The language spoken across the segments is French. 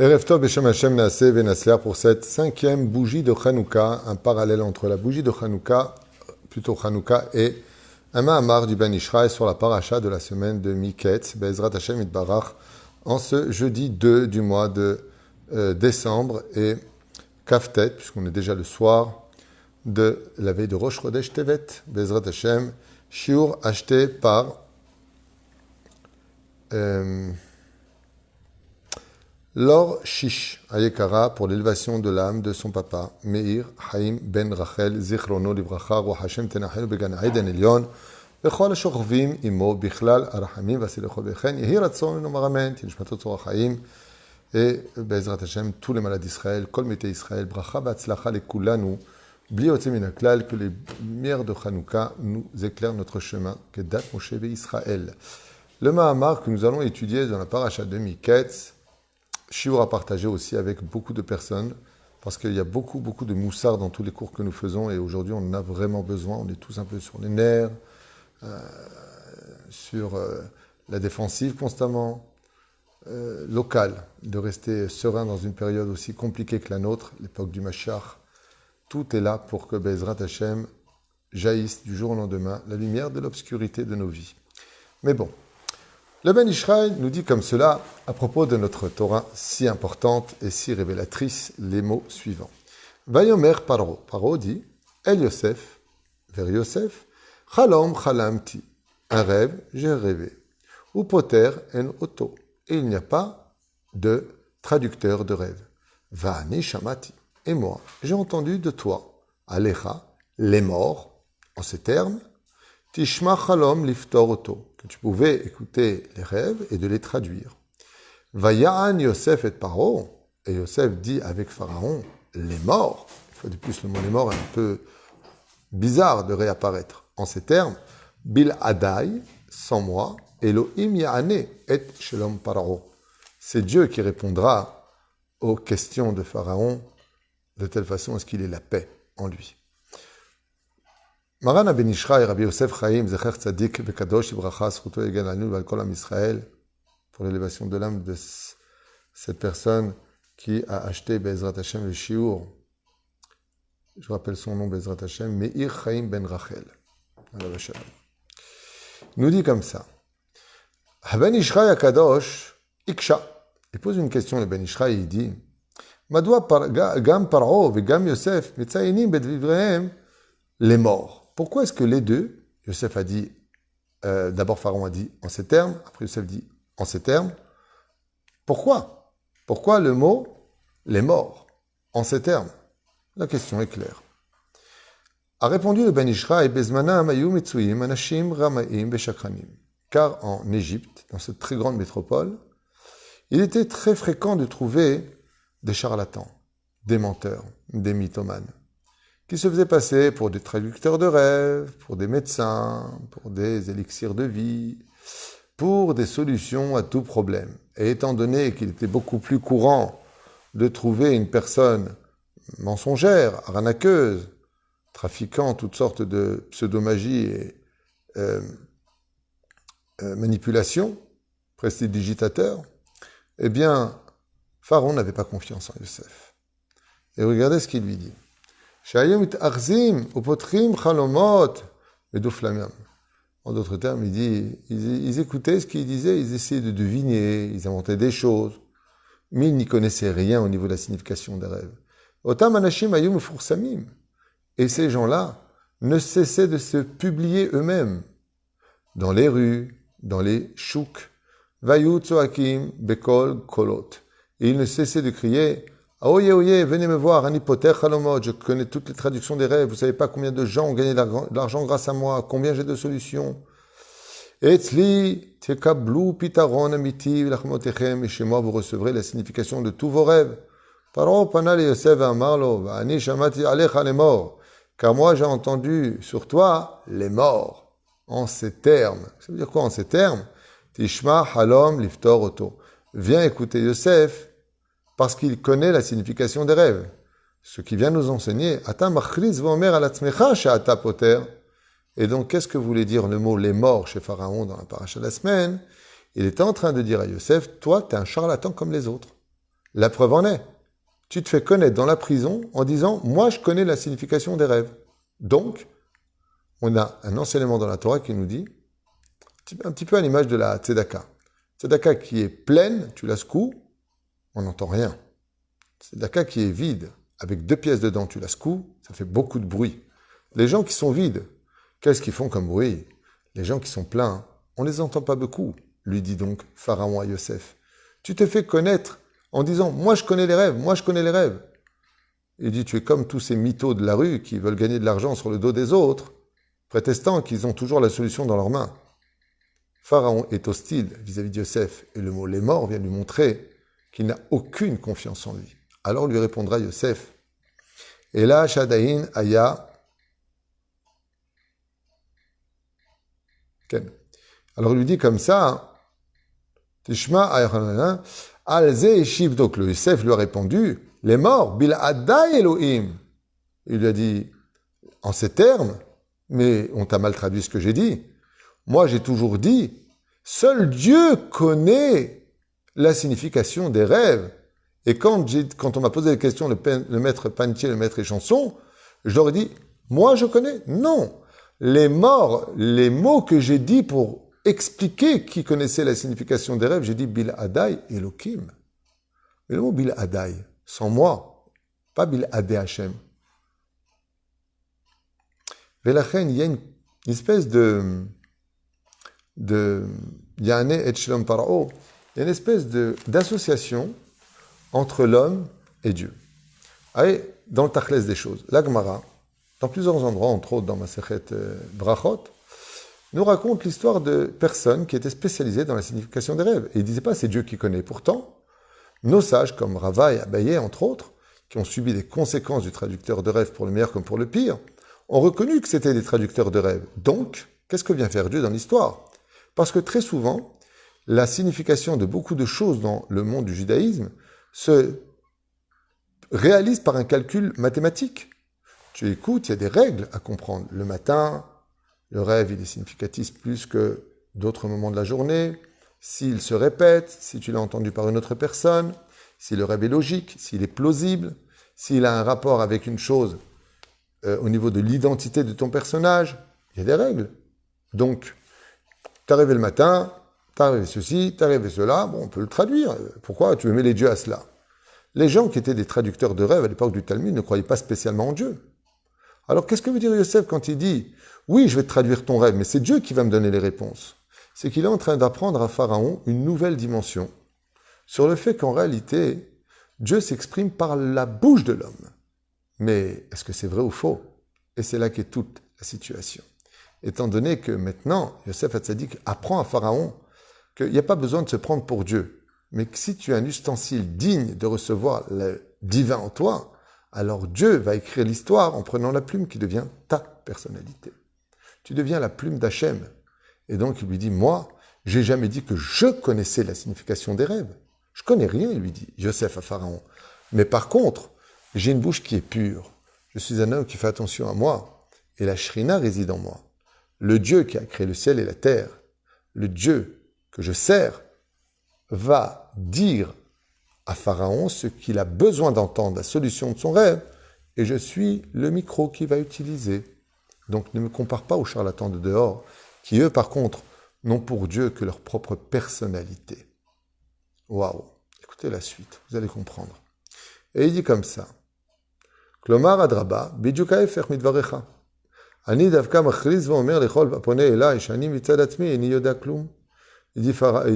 Erev Tov Beshem Hashem Naaseh Venasler pour cette cinquième bougie de Hanouka, un parallèle entre la bougie de Hanouka, plutôt Hanouka, et un Mahamar du Ben Ishraï sur la paracha de la semaine de Miketz, Be'ezrat Hashem Itbarach, en ce jeudi 2 du mois de décembre et Kaftet, puisqu'on est déjà le soir de la veille de Rosh Chodesh Tevet, Be'ezrat Hashem, shiur acheté par Laure Shish Ayekara pour l'élévation de l'âme de son papa, Meir Haïm Ben Rachel, Zichrono Livracha, Roi Hashem Tenachel Began Aiden Elion, Bechol Shochovim Imo, Bichlal Arachamim, Vasilechol Bechen, Yehi Ratzon, Nomaramen, Tinishmatot Tzorach Haïm, et Bezrat Hashem, tous les malades d'Israël, Kol Mete Israël, Bracha Batzlacha Lekulanu, Bli Yotze Minaklal, que les lumières de Hanouka nous éclairent notre chemin, que Dat Moshe Israël. Le Mahamar que nous allons étudier dans la paracha de Miketz, shiur à partager aussi avec beaucoup de personnes, parce qu'il y a beaucoup de moussard dans tous les cours que nous faisons, et aujourd'hui on en a vraiment besoin, on est tous un peu sur les nerfs, sur la défensive constamment, local, de rester serein dans une période aussi compliquée que la nôtre, l'époque du Mashiach. Tout est là pour que Be'ezrat Hashem jaillisse du jour au lendemain la lumière de l'obscurité de nos vies. Mais bon, le Ben Ishraï nous dit comme cela, à propos de notre Torah si importante et si révélatrice, les mots suivants. Vayomer Paro. Paro dit, El Yosef, vers Yosef, Chalom Chalamti. Un rêve, j'ai rêvé. Ou Poter en Oto. Et il n'y a pas de traducteur de rêve. Va'ani Shamati. Et moi, j'ai entendu de toi, Alecha, les morts, en ces termes, Tishma Chalom Liftor Oto, que tu pouvais écouter les rêves et de les traduire. Vaya'an Yosef et Paro, et Yosef dit avec Pharaon, les morts, une fois de plus le mot les morts est un peu bizarre de réapparaître. En ces termes, Bil Adai, sans moi, Elohim Ya'ane et Shalom Paro. C'est Dieu qui répondra aux questions de Pharaon de telle façon à ce qu'il ait la paix en lui. Maran Ben Ishraï, Rabbi Yosef Chaim, Zecher Tzadik, Bekadosh, Ibracha, Sruto Egan Anu, Valkol Am Israël, pour l'élévation de l'âme de cette personne qui a acheté Be'ezrat Hashem le shiur. Je rappelle son nom, Be'ezrat Hashem, Meir Chaim Ben Rachel. Nous dit comme ça. Ben Ishraï Akadosh, Iksha. Il pose une question, le Ben Ishraï, il dit, Madoua Gam Paro, Gam Yosef, Metzayinim Bedvivrehem, les morts. Pourquoi est-ce que les deux, Yosef a dit, d'abord Pharaon a dit en ces termes, après Yosef dit en ces termes, pourquoi? Pourquoi le mot les morts en ces termes? La question est claire. A répondu le Ben Ishraï, Bezmanam ayu mitsuyim anashim ramaim beshakranim. Car en Égypte, dans cette très grande métropole, il était très fréquent de trouver des charlatans, des menteurs, des mythomanes, qui se faisaient passer pour des traducteurs de rêves, pour des médecins, pour des élixirs de vie, pour des solutions à tout problème. Et étant donné qu'il était beaucoup plus courant de trouver une personne mensongère, arnaqueuse, trafiquant toutes sortes de pseudomagie et manipulation, prestidigitateur, eh bien, Pharaon n'avait pas confiance en Yosef. Et regardez ce qu'il lui dit. En d'autres termes, il dit, ils écoutaient ce qu'il disait, ils essayaient de deviner, ils inventaient des choses, mais ils n'y connaissaient rien au niveau de la signification des rêves. Et ces gens-là ne cessaient de se publier eux-mêmes dans les rues, dans les chouks, Vayu tzoakim bekol kolot. Et ils ne cessaient de crier, ah, oye, oye, venez me voir, Anipoter Chalomot, je connais toutes les traductions des rêves, vous savez pas combien de gens ont gagné de l'argent grâce à moi, combien j'ai de solutions. Etzli tekablu pitaron amiti lachmotechem, et chez moi vous recevrez la signification de tous vos rêves. Paro panal Yosef amarlo, va'ani shamati alecha les morts, car moi j'ai entendu sur toi les morts, en ces termes. Ça veut dire quoi en ces termes? Tishma halom liftor oto. Viens écouter Yosef, parce qu'il connaît la signification des rêves. Ce qui vient nous enseigner, Ata machriz vomer alatzmecha she'ata poter. Et donc, qu'est-ce que voulait dire le mot les morts chez Pharaon dans la paracha de la semaine? Il était en train de dire à Yosef, toi, tu es un charlatan comme les autres. La preuve en est. Tu te fais connaître dans la prison en disant « Moi, je connais la signification des rêves ». Donc, on a un enseignement dans la Torah qui nous dit, un petit peu à l'image de la tzedaka. Tzedaka qui est pleine, tu la secoues, on n'entend rien. Tzedaka qui est vide, avec 2 pièces dedans, tu la secoues, ça fait beaucoup de bruit. Les gens qui sont vides, qu'est-ce qu'ils font comme bruit? Les gens qui sont pleins, on ne les entend pas beaucoup, lui dit donc Pharaon à Yosef. Tu te fais connaître en disant « Moi, je connais les rêves, moi, je connais les rêves ». Il dit « Tu es comme tous ces mythos de la rue qui veulent gagner de l'argent sur le dos des autres, prétestant qu'ils ont toujours la solution dans leurs mains. » Pharaon est hostile vis-à-vis de Yosef, et le mot « les morts » vient lui montrer qu'il n'a aucune confiance en lui. Alors lui répondra Yosef, « Et là, Shadaïn, Aya, Ken. » Alors il lui dit comme ça, Tishma, Alze et Shiv, donc le Yosef lui a répondu, « Les morts, Bil Adai Elohim. » Il lui a dit, en ces termes, mais on t'a mal traduit ce que j'ai dit. Moi, j'ai toujours dit, seul Dieu connaît la signification des rêves. Et quand on m'a posé la question, le maître Pantier, le maître Échanson, je leur ai dit, moi, je connais. Non. Les morts, les mots que j'ai dit pour expliquer qui connaissait la signification des rêves, j'ai dit Bil Adai Elohim. Mais le mot Bil Adai, sans moi, pas Bil Adai Hashem. Velachen, il y a une espèce de Yane et Shalom Parao, il y a une espèce d'association entre l'homme et Dieu. Allez, dans le tachlès des choses, la Gemara, dans plusieurs endroits, entre autres dans Masechet Brachot, nous raconte l'histoire de personnes qui étaient spécialisées dans la signification des rêves. Et ils ne disaient pas c'est Dieu qui connaît. Pourtant, nos sages, comme Rava et Abaye, entre autres, qui ont subi les conséquences du traducteur de rêves pour le meilleur comme pour le pire, ont reconnu que c'était des traducteurs de rêves. Donc, qu'est-ce que vient faire Dieu dans l'histoire? Parce que très souvent, la signification de beaucoup de choses dans le monde du judaïsme se réalise par un calcul mathématique. Tu écoutes, il y a des règles à comprendre. Le matin, le rêve, il est significatif plus que d'autres moments de la journée. S'il se répète, si tu l'as entendu par une autre personne, si le rêve est logique, s'il est plausible, s'il a un rapport avec une chose au niveau de l'identité de ton personnage, il y a des règles. Donc, t'es arrivé le matin, t'es arrivé ceci, t'es arrivé cela, bon, on peut le traduire. Pourquoi tu veux mêler Dieu à cela? Les gens qui étaient des traducteurs de rêves à l'époque du Talmud ne croyaient pas spécialement en Dieu. Alors, qu'est-ce que veut dire Yosef quand il dit « Oui, je vais te traduire ton rêve, mais c'est Dieu qui va me donner les réponses ». C'est qu'il est en train d'apprendre à Pharaon une nouvelle dimension sur le fait qu'en réalité, Dieu s'exprime par la bouche de l'homme. Mais est-ce que c'est vrai ou faux? Et c'est là qu'est toute la situation. Étant donné que maintenant, Yosef Hatzadik apprend à Pharaon qu'il n'y a pas besoin de se prendre pour Dieu, mais que si tu es un ustensile digne de recevoir le divin en toi, alors Dieu va écrire l'histoire en prenant la plume qui devient ta personnalité. Tu deviens la plume d'Hachem. Et donc il lui dit, moi, j'ai jamais dit que je connaissais la signification des rêves. Je connais rien, il lui dit, Yosef à Pharaon. Mais par contre, j'ai une bouche qui est pure. Je suis un homme qui fait attention à moi. Et la Shrina réside en moi. Le Dieu qui a créé le ciel et la terre, le Dieu que je sers, va dire à Pharaon ce qu'il a besoin d'entendre, la solution de son rêve, et je suis le micro qu'il va utiliser. Donc ne me compare pas aux charlatans de dehors, qui eux, par contre, n'ont pour Dieu que leur propre personnalité. Waouh! Écoutez la suite, vous allez comprendre. Et il dit comme ça, Klomar adraba, bidjuk ההפך מדבריך. אני דווקא מכריז ואומר לכל הפונה אליי שאני מצד עצמי איני יודע כלום. Il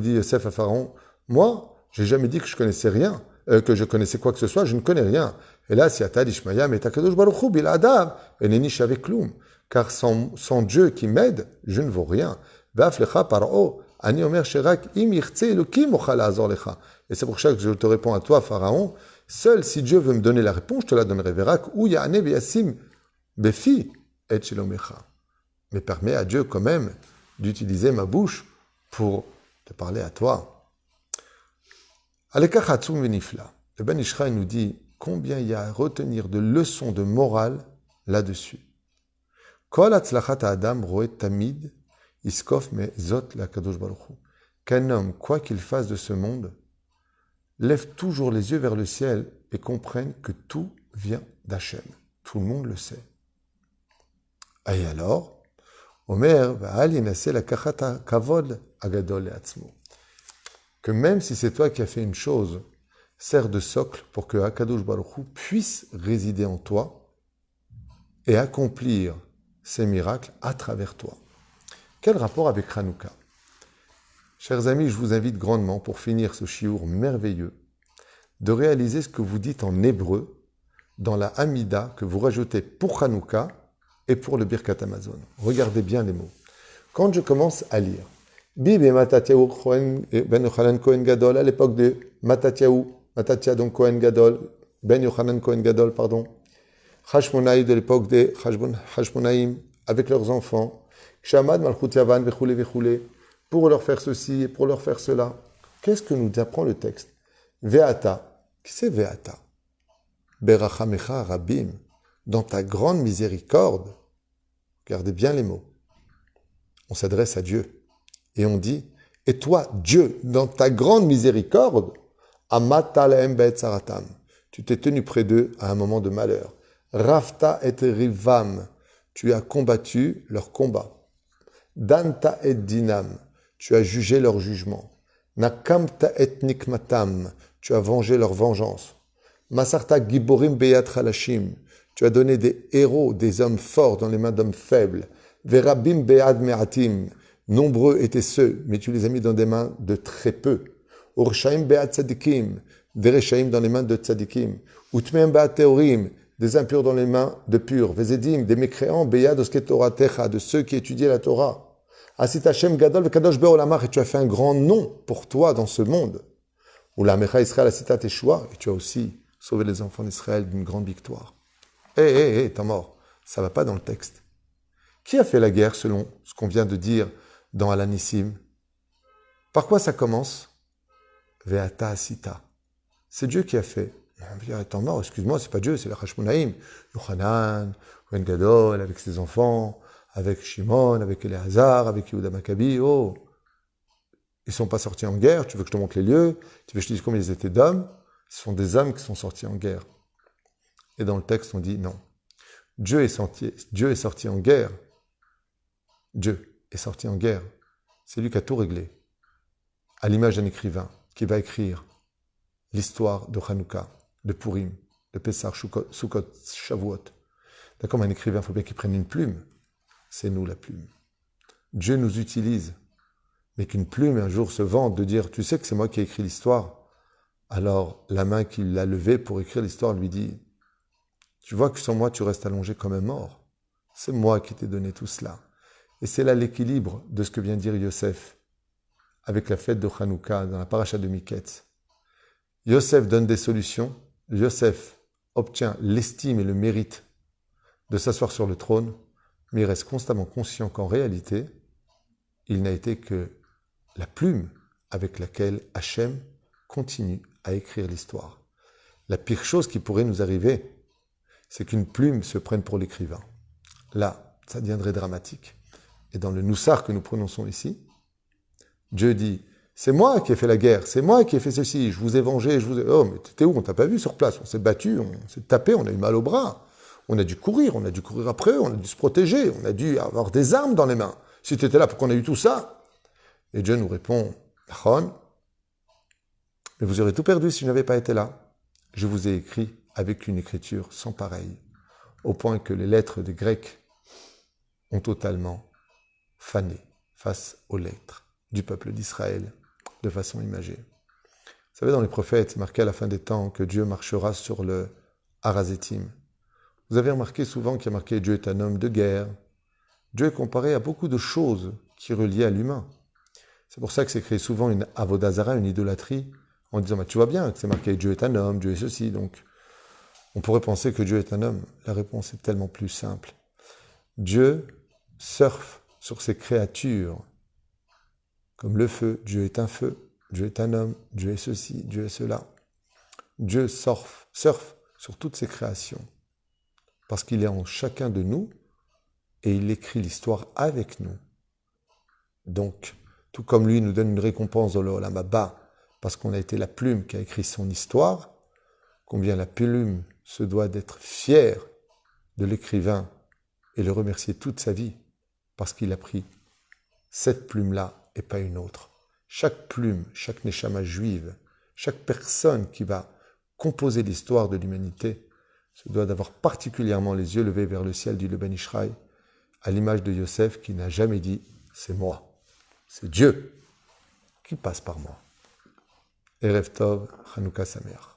dit Yosef à Pharaon, moi, j'ai jamais dit que je connaissais rien, que je connaissais quoi que ce soit, je ne connais rien. Et là, si Atad Ishmaya met Akadosh Baruch Hu bil Adav, eneni shave klum. Car sans Dieu qui m'aide, je ne vaux rien. Ve'af lecha paro, ani omer sherak im yirtze Elokim ochal la'azor lecha. Et c'est pour ça que je te réponds à toi, Pharaon, seul si Dieu veut me donner la réponse, je te la donnerai. Verak ou ya'ane ve'yasim befi et shelomecha. Mais permets à Dieu quand même d'utiliser ma bouche pour te parler à toi. Alekach hatzum v'nifla. Le Ben Ishraï nous dit combien il y a à retenir de leçons de morale là-dessus. Kol hatzlachat ha'adam roet tamid iskof me zot la'kadosh baruch hu. Qu'un homme, quoi qu'il fasse de ce monde, lèvent toujours les yeux vers le ciel et comprennent que tout vient d'Hachem. Tout le monde le sait. Et alors, Omer, que même si c'est toi qui as fait une chose, sert de socle pour que Akadosh Baruch Hu puisse résider en toi et accomplir ses miracles à travers toi. Quel rapport avec Hanouka? Chers amis, je vous invite grandement, pour finir ce chiour merveilleux, de réaliser ce que vous dites en hébreu dans la Hamida que vous rajoutez pour Hanouka et pour le Birkat Hamazon. Regardez bien les mots. Quand je commence à lire, Bibi Matatiaou ben Yochanan Kohen Gadol, à l'époque de Matatiaou, Matatia donc Kohen Gadol, ben Yochanan Kohen Gadol, pardon, Hashmonaï de l'époque des Hashmonaïm, avec leurs enfants, Kshamad Malchut Yavan, Vechoulé, Vechoulé, pour leur faire ceci et pour leur faire cela. Qu'est-ce que nous apprend le texte? Veata. Qui c'est Veata? Berachamecha Rabim, dans ta grande miséricorde. Regardez bien les mots. On s'adresse à Dieu et on dit, et toi, Dieu, dans ta grande miséricorde, Amata lahem be'et saratam, tu t'es tenu près d'eux à un moment de malheur. Rafta et rivam, tu as combattu leur combat. Danta et dinam, tu as jugé leur jugement. Nakamta et nikmatam, tu as vengé leur vengeance. Masarta giborim beyat halashim, tu as donné des héros, des hommes forts dans les mains d'hommes faibles. Verabim be'ad me'atim, nombreux étaient ceux, mais tu les as mis dans des mains de très peu. Urshaim be'ad tzadikim, des reshaim dans les mains de tzadikim. Utmeim be'ad teorim, des impurs dans les mains de purs. Vezedim, des mécréants, be'ad osketoratecha, de ceux qui étudiaient la Torah. Asit Hashem gadol v'kadosh be'olamach, et tu as fait un grand nom pour toi dans ce monde. Ulamecha Israël asita teshua, et tu as aussi sauvé les enfants d'Israël d'une grande victoire. T'es mort. Ça ne va pas dans le texte. Qui a fait la guerre selon ce qu'on vient de dire dans Alanissim? Par quoi ça commence? Ve'ata asita. C'est Dieu qui a fait. T'es mort, excuse-moi, c'est pas Dieu, c'est la Hashmonaïm. Yochanan, Kohen Gadol, avec ses enfants, avec Shimon, avec Eleazar, avec Yehuda Maccabi. Oh, ils ne sont pas sortis en guerre. Tu veux que je te montre les lieux? Tu veux que je te dise combien ils étaient d'hommes? Ce sont des hommes qui sont sortis en guerre. Et dans le texte, on dit non. Dieu est sorti en guerre. Dieu est sorti en guerre. C'est lui qui a tout réglé. À l'image d'un écrivain qui va écrire l'histoire de Hanouka, de Purim, de Pessah, Sukkot, Shavuot. D'accord, un écrivain, il faut bien qu'il prenne une plume. C'est nous la plume. Dieu nous utilise. Mais qu'une plume un jour se vante de dire, tu sais que c'est moi qui ai écrit l'histoire. Alors la main qu'il a levée pour écrire l'histoire lui dit, tu vois que sans moi tu restes allongé comme un mort. C'est moi qui t'ai donné tout cela. Et c'est là l'équilibre de ce que vient dire Yosef avec la fête de Hanouka dans la paracha de Miketz. Yosef donne des solutions. Yosef obtient l'estime et le mérite de s'asseoir sur le trône, mais il reste constamment conscient qu'en réalité, il n'a été que la plume avec laquelle Hachem continue à écrire l'histoire. La pire chose qui pourrait nous arriver, c'est qu'une plume se prenne pour l'écrivain. Là, ça deviendrait dramatique. Et dans le Noussar que nous prononçons ici, Dieu dit, c'est moi qui ai fait la guerre, c'est moi qui ai fait ceci, je vous ai vengé, je vous ai... Oh, mais t'étais où? On t'a pas vu sur place, on s'est battu, on s'est tapé, on a eu mal au bras, on a dû courir après eux, on a dû se protéger, on a dû avoir des armes dans les mains. Si tu étais là, pourquoi on a eu tout ça? Et Dieu nous répond, Nachon, mais vous aurez tout perdu si je n'avais pas été là. Je vous ai écrit avec une écriture sans pareille, au point que les lettres des Grecs ont totalement fané face aux lettres du peuple d'Israël de façon imagée. Vous savez, dans les prophètes, c'est marqué à la fin des temps que Dieu marchera sur le Harazetim. Vous avez remarqué souvent qu'il y a marqué Dieu est un homme de guerre. Dieu est comparé à beaucoup de choses qui relient à l'humain. C'est pour ça que c'est créé souvent une avodazara, une idolâtrie, en disant tu vois bien que c'est marqué Dieu est un homme, Dieu est ceci, donc on pourrait penser que Dieu est un homme. La réponse est tellement plus simple. Dieu surfe sur ses créatures, comme le feu. Dieu est un feu, Dieu est un homme, Dieu est ceci, Dieu est cela. Dieu surfe sur toutes ses créations, parce qu'il est en chacun de nous, et il écrit l'histoire avec nous. Donc, tout comme lui nous donne une récompense dans l'Olam Haba, parce qu'on a été la plume qui a écrit son histoire, combien la plume se doit d'être fière de l'écrivain et le remercier toute sa vie, parce qu'il a pris cette plume-là et pas une autre. Chaque plume, chaque neshama juive, chaque personne qui va composer l'histoire de l'humanité se doit d'avoir particulièrement les yeux levés vers le ciel, dit le Ben Ishraï, à l'image de Yosef qui n'a jamais dit « c'est moi ». C'est Dieu qui passe par moi. Erev Tov, Chanukah Sameach.